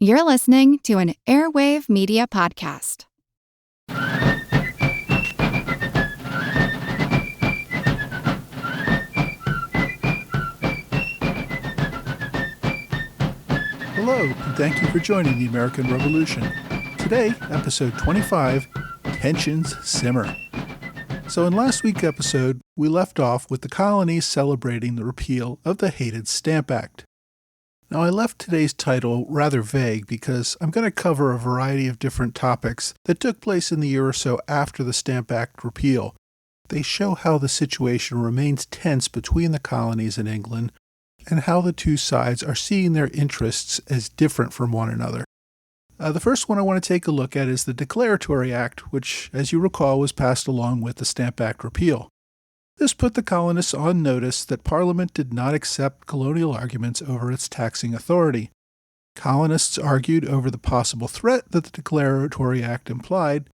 You're listening to an Airwave Media Podcast. Hello, and thank you for joining the American Revolution. Today, episode 25, Tensions Simmer. So in last week's episode, we left off with the colonies celebrating the repeal of the hated Stamp Act. Now, I left today's title rather vague because I'm going to cover a variety of different topics that took place in the year or so after the Stamp Act repeal. They show how the situation remains tense between the colonies and England, and how the two sides are seeing their interests as different from one another. The first one I want to take a look at is the Declaratory Act, which, as you recall, was passed along with the Stamp Act repeal. This put the colonists on notice that Parliament did not accept colonial arguments over its taxing authority. Colonists argued over the possible threat that the Declaratory Act implied.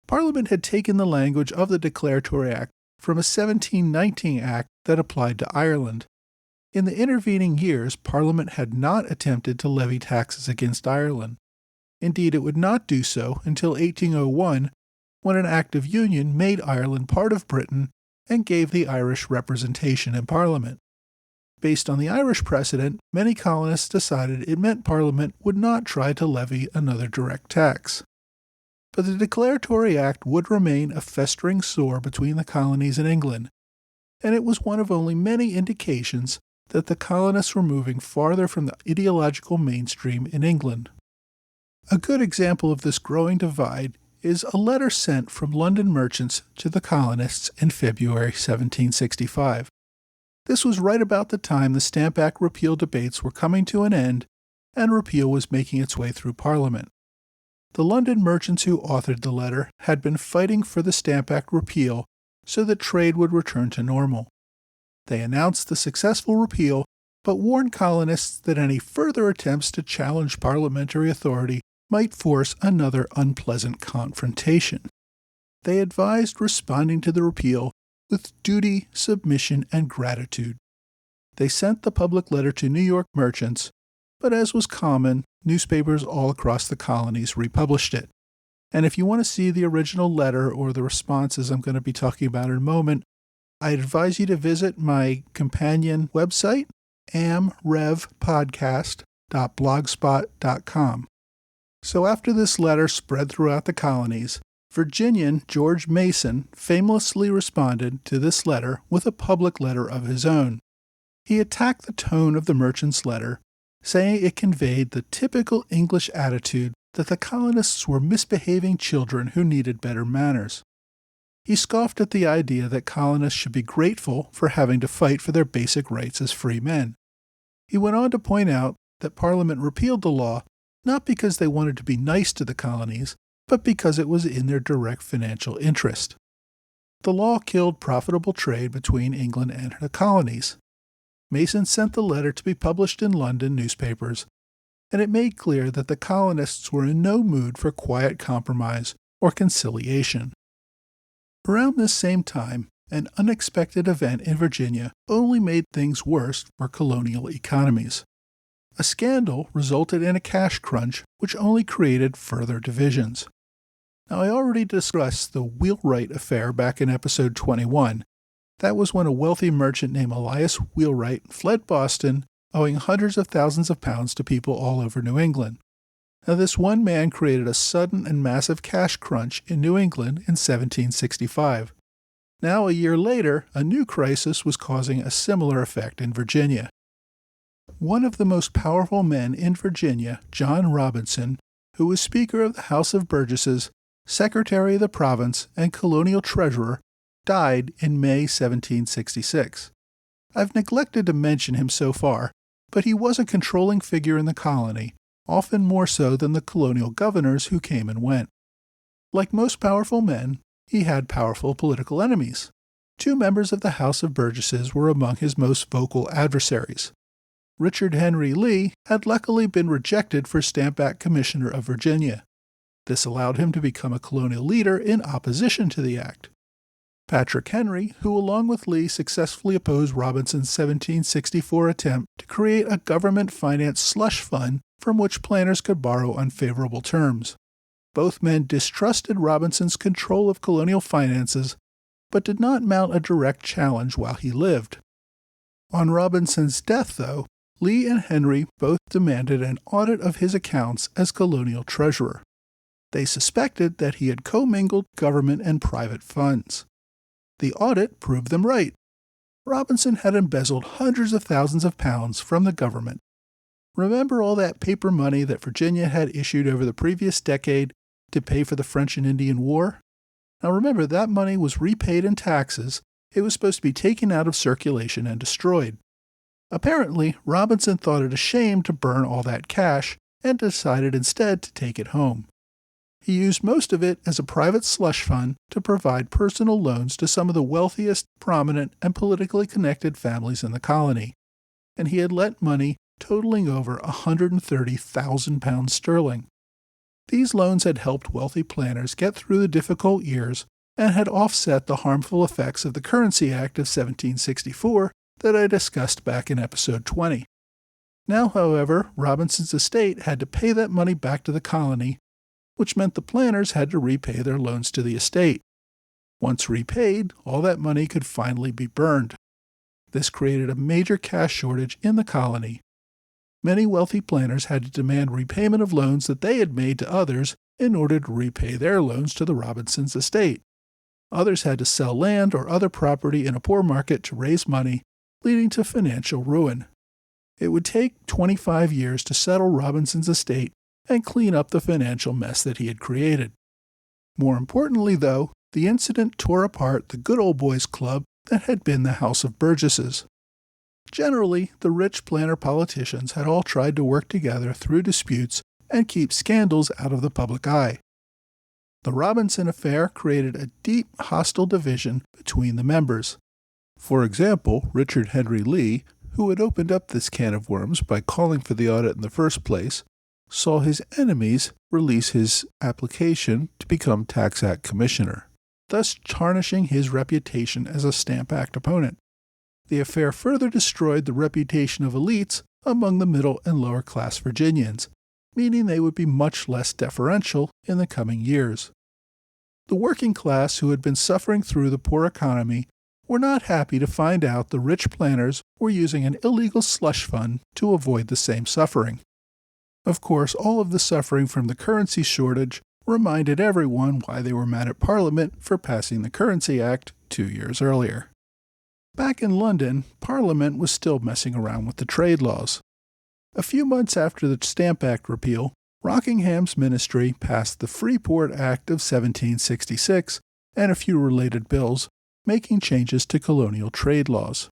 Parliament had taken the language of the Declaratory Act from a 1719 Act that applied to Ireland. In the intervening years, Parliament had not attempted to levy taxes against Ireland. Indeed, it would not do so until 1801, when an Act of Union made Ireland part of Britain and gave the Irish representation in Parliament. Based on the Irish precedent, many colonists decided it meant Parliament would not try to levy another direct tax. But the Declaratory Act would remain a festering sore between the colonies and England, and it was one of only many indications that the colonists were moving farther from the ideological mainstream in England. A good example of this growing divide is a letter sent from London merchants to the colonists in February 1765. This was right about the time the Stamp Act repeal debates were coming to an end and repeal was making its way through Parliament. The London merchants who authored the letter had been fighting for the Stamp Act repeal so that trade would return to normal. They announced the successful repeal, but warned colonists that any further attempts to challenge parliamentary authority might force another unpleasant confrontation. They advised responding to the repeal with duty, submission, and gratitude. They sent the public letter to New York merchants, but as was common, newspapers all across the colonies republished it. And if you want to see the original letter or the responses I'm going to be talking about in a moment, I advise you to visit my companion website, amrevpodcast.blogspot.com. So after this letter spread throughout the colonies, Virginian George Mason famously responded to this letter with a public letter of his own. He attacked the tone of the merchant's letter, saying it conveyed the typical English attitude that the colonists were misbehaving children who needed better manners. He scoffed at the idea that colonists should be grateful for having to fight for their basic rights as free men. He went on to point out that Parliament repealed the law not because they wanted to be nice to the colonies, but because it was in their direct financial interest. The law killed profitable trade between England and the colonies. Mason sent the letter to be published in London newspapers, and it made clear that the colonists were in no mood for quiet compromise or conciliation. Around this same time, an unexpected event in Virginia only made things worse for colonial economies. A scandal resulted in a cash crunch which only created further divisions. Now, I already discussed the Wheelwright affair back in episode 21. That was when a wealthy merchant named Elias Wheelwright fled Boston, owing hundreds of thousands of pounds to people all over New England. Now, this one man created a sudden and massive cash crunch in New England in 1765. Now, a year later, a new crisis was causing a similar effect in Virginia. One of the most powerful men in Virginia, John Robinson, who was Speaker of the House of Burgesses, Secretary of the Province, and Colonial Treasurer, died in May 1766. I've neglected to mention him so far, but he was a controlling figure in the colony, often more so than the colonial governors who came and went. Like most powerful men, he had powerful political enemies. Two members of the House of Burgesses were among his most vocal adversaries. Richard Henry Lee had luckily been rejected for Stamp Act Commissioner of Virginia. This allowed him to become a colonial leader in opposition to the act. Patrick Henry, who along with Lee successfully opposed Robinson's 1764 attempt to create a government-financed slush fund from which planters could borrow on favorable terms. Both men distrusted Robinson's control of colonial finances, but did not mount a direct challenge while he lived. On Robinson's death, though, Lee and Henry both demanded an audit of his accounts as colonial treasurer. They suspected that he had commingled government and private funds. The audit proved them right. Robinson had embezzled hundreds of thousands of pounds from the government. Remember all that paper money that Virginia had issued over the previous decade to pay for the French and Indian War? Now remember, that money was repaid in taxes. It was supposed to be taken out of circulation and destroyed. Apparently, Robinson thought it a shame to burn all that cash and decided instead to take it home. He used most of it as a private slush fund to provide personal loans to some of the wealthiest, prominent, and politically connected families in the colony, and he had lent money totaling over £130,000 sterling. These loans had helped wealthy planters get through the difficult years and had offset the harmful effects of the Currency Act of 1764 that I discussed back in episode 20. Now, however, Robinson's estate had to pay that money back to the colony, which meant the planters had to repay their loans to the estate. Once repaid, all that money could finally be burned. This created a major cash shortage in the colony. Many wealthy planters had to demand repayment of loans that they had made to others in order to repay their loans to the Robinsons' estate. Others had to sell land or other property in a poor market to raise money, leading to financial ruin. It would take 25 years to settle Robinson's estate and clean up the financial mess that he had created. More importantly, though, the incident tore apart the good old boys club that had been the House of Burgesses. Generally, the rich planter politicians had all tried to work together through disputes and keep scandals out of the public eye. The Robinson affair created a deep hostile division between the members. For example, Richard Henry Lee, who had opened up this can of worms by calling for the audit in the first place, saw his enemies release his application to become Tax Act Commissioner, thus tarnishing his reputation as a Stamp Act opponent. The affair further destroyed the reputation of elites among the middle and lower class Virginians, meaning they would be much less deferential in the coming years. The working class who had been suffering through the poor economy were not happy to find out the rich planters were using an illegal slush fund to avoid the same suffering. Of course, all of the suffering from the currency shortage reminded everyone why they were mad at Parliament for passing the Currency Act 2 years earlier. Back in London, Parliament was still messing around with the trade laws. A few months after the Stamp Act repeal, Rockingham's ministry passed the Freeport Act of 1766 and a few related bills, making changes to colonial trade laws.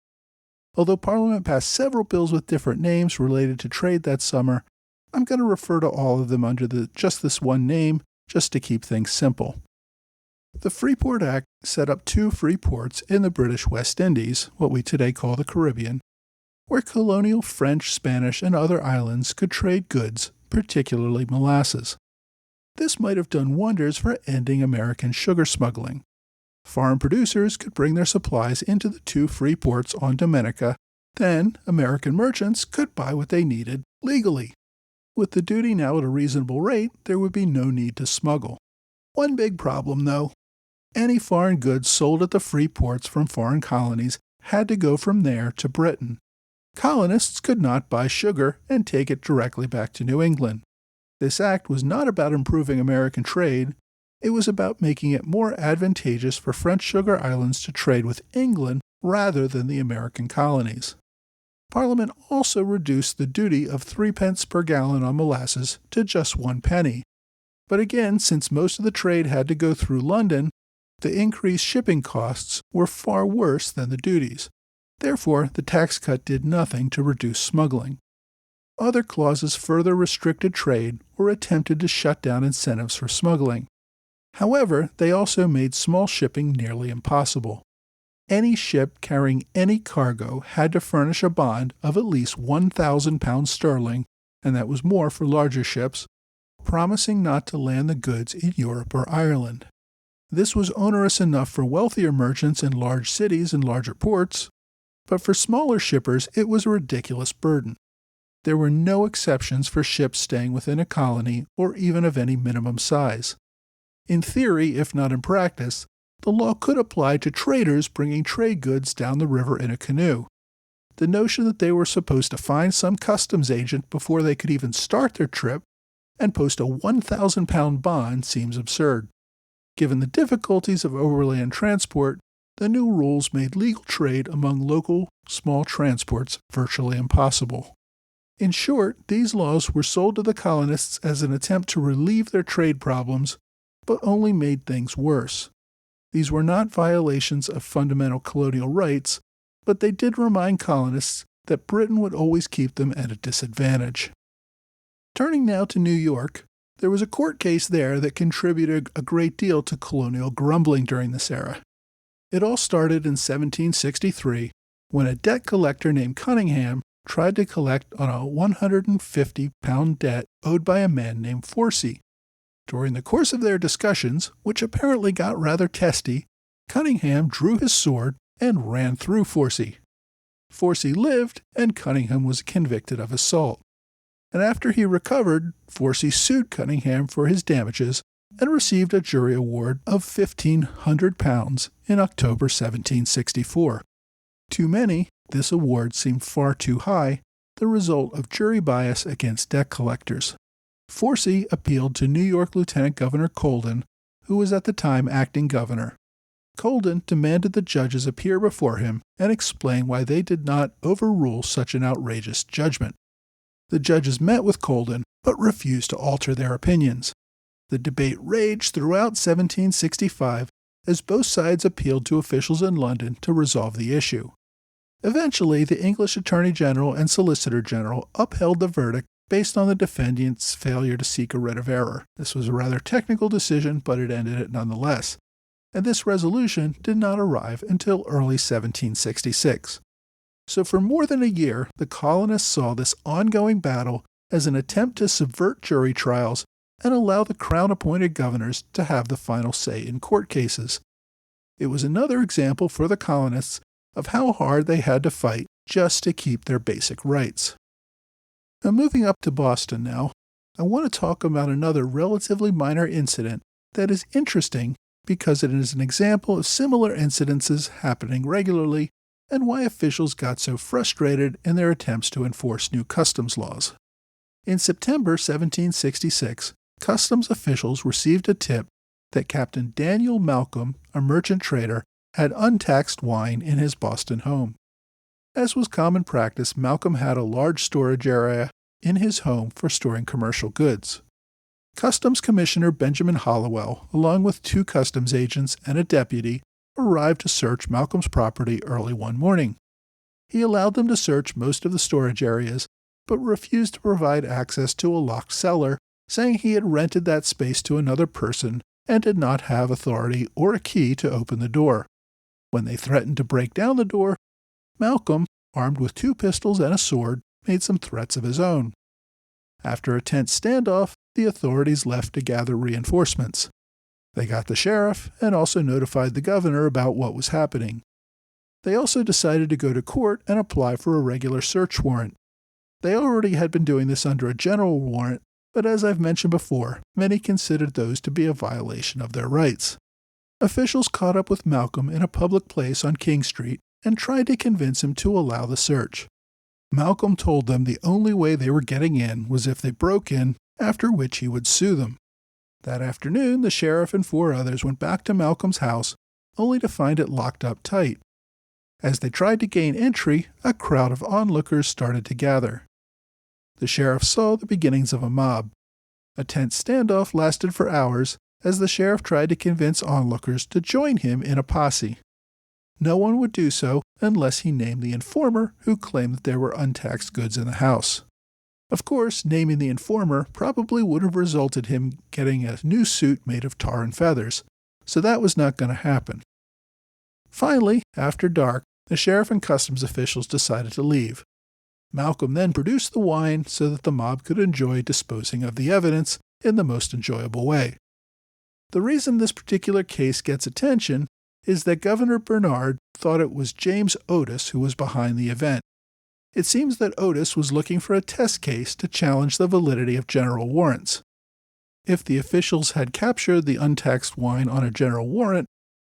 Although Parliament passed several bills with different names related to trade that summer, I'm going to refer to all of them under just this one name, just to keep things simple. The Freeport Act set up 2 free ports in the British West Indies, what we today call the Caribbean, where colonial French, Spanish, and other islands could trade goods, particularly molasses. This might have done wonders for ending American sugar smuggling. Foreign producers could bring their supplies into the 2 free ports on Dominica, then American merchants could buy what they needed legally. With the duty now at a reasonable rate, there would be no need to smuggle. One big problem, though. Any foreign goods sold at the free ports from foreign colonies had to go from there to Britain. Colonists could not buy sugar and take it directly back to New England. This act was not about improving American trade. It was about making it more advantageous for French sugar islands to trade with England rather than the American colonies. Parliament also reduced the duty of 3 pence per gallon on molasses to just 1 penny. But again, since most of the trade had to go through London, the increased shipping costs were far worse than the duties. Therefore, the tax cut did nothing to reduce smuggling. Other clauses further restricted trade or attempted to shut down incentives for smuggling. However, they also made small shipping nearly impossible. Any ship carrying any cargo had to furnish a bond of at least £1,000 sterling, and that was more for larger ships, promising not to land the goods in Europe or Ireland. This was onerous enough for wealthier merchants in large cities and larger ports, but for smaller shippers it was a ridiculous burden. there were no exceptions for ships staying within a colony or even of any minimum size. In theory, if not in practice, the law could apply to traders bringing trade goods down the river in a canoe. The notion that they were supposed to find some customs agent before they could even start their trip and post a 1,000-pound bond seems absurd. Given the difficulties of overland transport, the new rules made legal trade among local, small transports virtually impossible. In short, these laws were sold to the colonists as an attempt to relieve their trade problems, but only made things worse. These were not violations of fundamental colonial rights, but they did remind colonists that Britain would always keep them at a disadvantage. Turning now to New York, there was a court case there that contributed a great deal to colonial grumbling during this era. It all started in 1763 when a debt collector named Cunningham tried to collect on a 150-pound debt owed by a man named Forsey. During the course of their discussions, which apparently got rather testy, Cunningham drew his sword and ran through Forsey. Forsey lived, and Cunningham was convicted of assault. And after he recovered, Forsey sued Cunningham for his damages and received a jury award of £1,500 in October 1764. To many, this award seemed far too high, the result of jury bias against debt collectors. Forsey appealed to New York Lieutenant Governor Colden, who was at the time acting governor. Colden demanded the judges appear before him and explain why they did not overrule such an outrageous judgment. The judges met with Colden, but refused to alter their opinions. The debate raged throughout 1765 as both sides appealed to officials in London to resolve the issue. Eventually, the English Attorney General and Solicitor General upheld the verdict based on the defendant's failure to seek a writ of error. This was a rather technical decision, but it ended it nonetheless. And this resolution did not arrive until early 1766. So for more than a year, the colonists saw this ongoing battle as an attempt to subvert jury trials and allow the Crown-appointed governors to have the final say in court cases. It was another example for the colonists of how hard they had to fight just to keep their basic rights. Now, moving up to Boston now, I want to talk about another relatively minor incident that is interesting because it is an example of similar incidences happening regularly and why officials got so frustrated in their attempts to enforce new customs laws. In September 1766, customs officials received a tip that Captain Daniel Malcolm, a merchant trader, had untaxed wine in his Boston home. As was common practice, Malcolm had a large storage area in his home for storing commercial goods. Customs Commissioner Benjamin Hollowell, along with 2 customs agents and a deputy, arrived to search Malcolm's property early one morning. He allowed them to search most of the storage areas, but refused to provide access to a locked cellar, saying he had rented that space to another person and did not have authority or a key to open the door. When they threatened to break down the door, Malcolm, armed with 2 pistols and a sword, made some threats of his own. After a tense standoff, the authorities left to gather reinforcements. They got the sheriff and also notified the governor about what was happening. They also decided to go to court and apply for a regular search warrant. They already had been doing this under a general warrant, but as I've mentioned before, many considered those to be a violation of their rights. Officials caught up with Malcolm in a public place on King Street and tried to convince him to allow the search. Malcolm told them the only way they were getting in was if they broke in, after which he would sue them. That afternoon, the sheriff and 4 others went back to Malcolm's house, only to find it locked up tight. As they tried to gain entry, a crowd of onlookers started to gather. The sheriff saw the beginnings of a mob. A tense standoff lasted for hours as the sheriff tried to convince onlookers to join him in a posse. No one would do so unless he named the informer who claimed that there were untaxed goods in the house. Of course, naming the informer probably would have resulted in him getting a new suit made of tar and feathers, so that was not going to happen. Finally, after dark, the sheriff and customs officials decided to leave. Malcolm then produced the wine so that the mob could enjoy disposing of the evidence in the most enjoyable way. The reason this particular case gets attention is that Governor Bernard thought it was James Otis who was behind the event. It seems that Otis was looking for a test case to challenge the validity of general warrants. If the officials had captured the untaxed wine on a general warrant,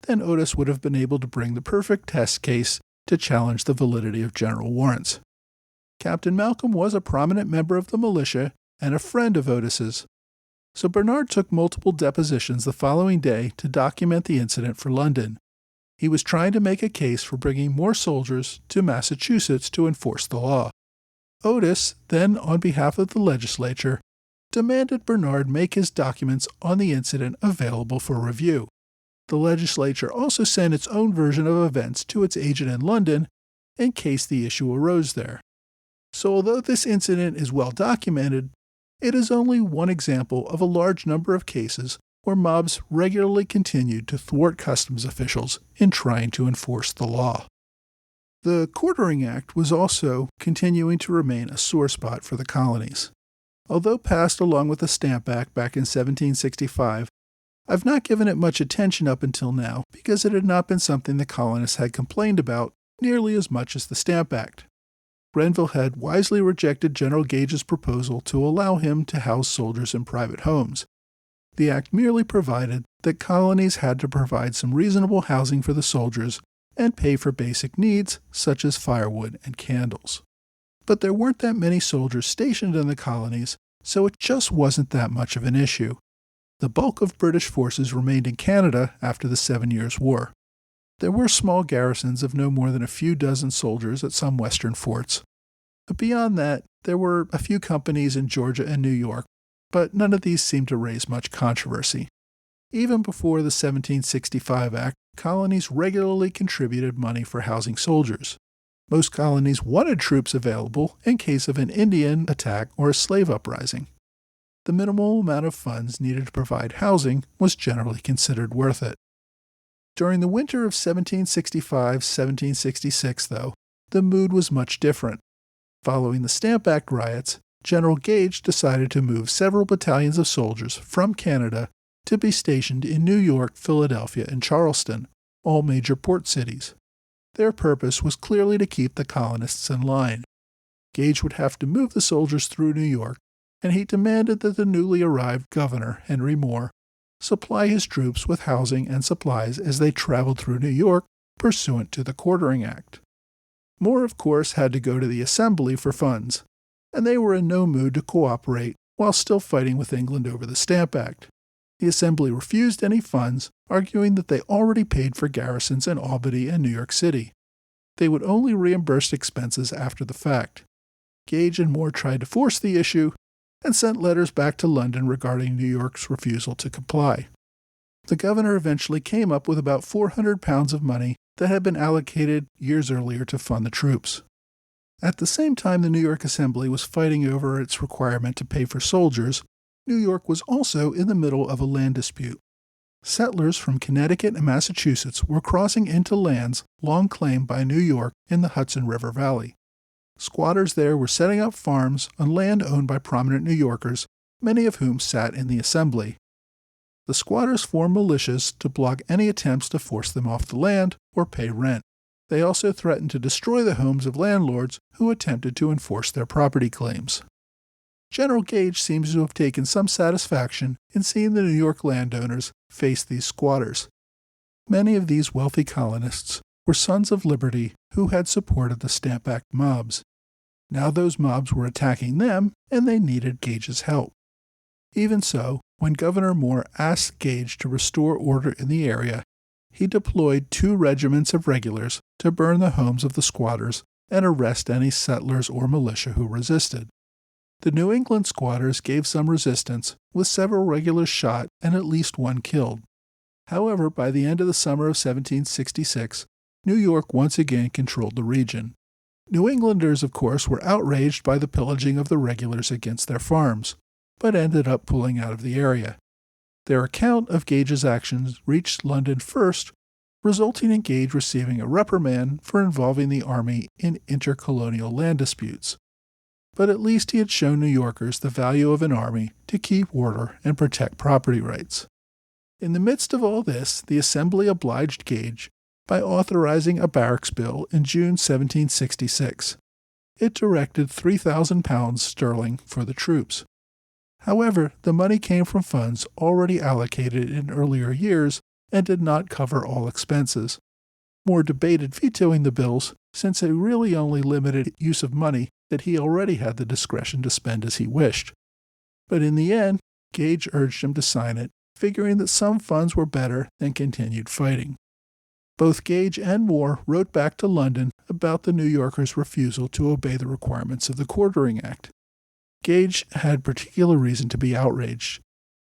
then Otis would have been able to bring the perfect test case to challenge the validity of general warrants. Captain Malcolm was a prominent member of the militia and a friend of Otis's, so Bernard took multiple depositions the following day to document the incident for London. He was trying to make a case for bringing more soldiers to Massachusetts to enforce the law. Otis, then on behalf of the legislature, demanded Bernard make his documents on the incident available for review. The legislature also sent its own version of events to its agent in London in case the issue arose there. So although this incident is well documented, it is only one example of a large number of cases where mobs regularly continued to thwart customs officials in trying to enforce the law. The Quartering Act was also continuing to remain a sore spot for the colonies. Although passed along with the Stamp Act back in 1765, I've not given it much attention up until now because it had not been something the colonists had complained about nearly as much as the Stamp Act. Grenville had wisely rejected General Gage's proposal to allow him to house soldiers in private homes. The act merely provided that colonies had to provide some reasonable housing for the soldiers and pay for basic needs such as firewood and candles. But there weren't that many soldiers stationed in the colonies, so it just wasn't that much of an issue. The bulk of British forces remained in Canada after the 7 Years' War. There were small garrisons of no more than a few dozen soldiers at some western forts. But beyond that, there were a few companies in Georgia and New York, but none of these seemed to raise much controversy. Even before the 1765 Act, colonies regularly contributed money for housing soldiers. Most colonies wanted troops available in case of an Indian attack or a slave uprising. The minimal amount of funds needed to provide housing was generally considered worth it. During the winter of 1765-1766, though, the mood was much different. Following the Stamp Act riots, General Gage decided to move several battalions of soldiers from Canada to be stationed in New York, Philadelphia, and Charleston, all major port cities. Their purpose was clearly to keep the colonists in line. Gage would have to move the soldiers through New York, and he demanded that the newly arrived governor, Henry Moore, supply his troops with housing and supplies as they traveled through New York pursuant to the Quartering Act. Moore, of course, had to go to the Assembly for funds, and they were in no mood to cooperate while still fighting with England over the Stamp Act. The Assembly refused any funds, arguing that they already paid for garrisons in Albany and New York City. They would only reimburse expenses after the fact. Gage and Moore tried to force the issue, and sent letters back to London regarding New York's refusal to comply. The governor eventually came up with about £400 of money that had been allocated years earlier to fund the troops. At the same time the New York Assembly was fighting over its requirement to pay for soldiers, New York was also in the middle of a land dispute. Settlers from Connecticut and Massachusetts were crossing into lands long claimed by New York in the Hudson River Valley. Squatters there were setting up farms on land owned by prominent New Yorkers, many of whom sat in the Assembly. The squatters formed militias to block any attempts to force them off the land or pay rent. They also threatened to destroy the homes of landlords who attempted to enforce their property claims. General Gage seems to have taken some satisfaction in seeing the New York landowners face these squatters. Many of these wealthy colonists were sons of liberty who had supported the Stamp Act mobs. Now those mobs were attacking them, and they needed Gage's help. Even so, when Governor Moore asked Gage to restore order in the area, he deployed 2 regiments of regulars to burn the homes of the squatters and arrest any settlers or militia who resisted. The New England squatters gave some resistance, with several regulars shot and at least one killed. However, by the end of the summer of 1766, New York once again controlled the region. New Englanders, of course, were outraged by the pillaging of the regulars against their farms, but ended up pulling out of the area. Their account of Gage's actions reached London first, resulting in Gage receiving a reprimand for involving the army in intercolonial land disputes. But at least he had shown New Yorkers the value of an army to keep order and protect property rights. In the midst of all this, the Assembly obliged Gage by authorizing a barracks bill in June 1766. it directed £3,000 sterling for the troops. However, the money came from funds already allocated in earlier years and did not cover all expenses. Moore debated vetoing the bills since it really only limited use of money that he already had the discretion to spend as he wished. But in the end, Gage urged him to sign it, figuring that some funds were better than continued fighting. Both Gage and Moore wrote back to London about the New Yorkers' refusal to obey the requirements of the Quartering Act. Gage had particular reason to be outraged.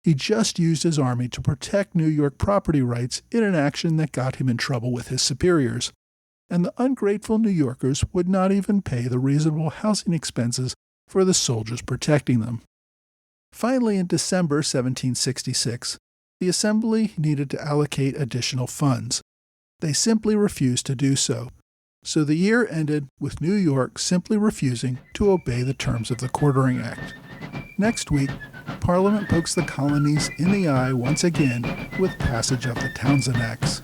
He just used his army to protect New York property rights in an action that got him in trouble with his superiors, and the ungrateful New Yorkers would not even pay the reasonable housing expenses for the soldiers protecting them. Finally, in December 1766, the Assembly needed to allocate additional funds. They simply refused to do so. So the year ended with New York simply refusing to obey the terms of the Quartering Act. Next week, Parliament pokes the colonies in the eye once again with passage of the Townshend Acts.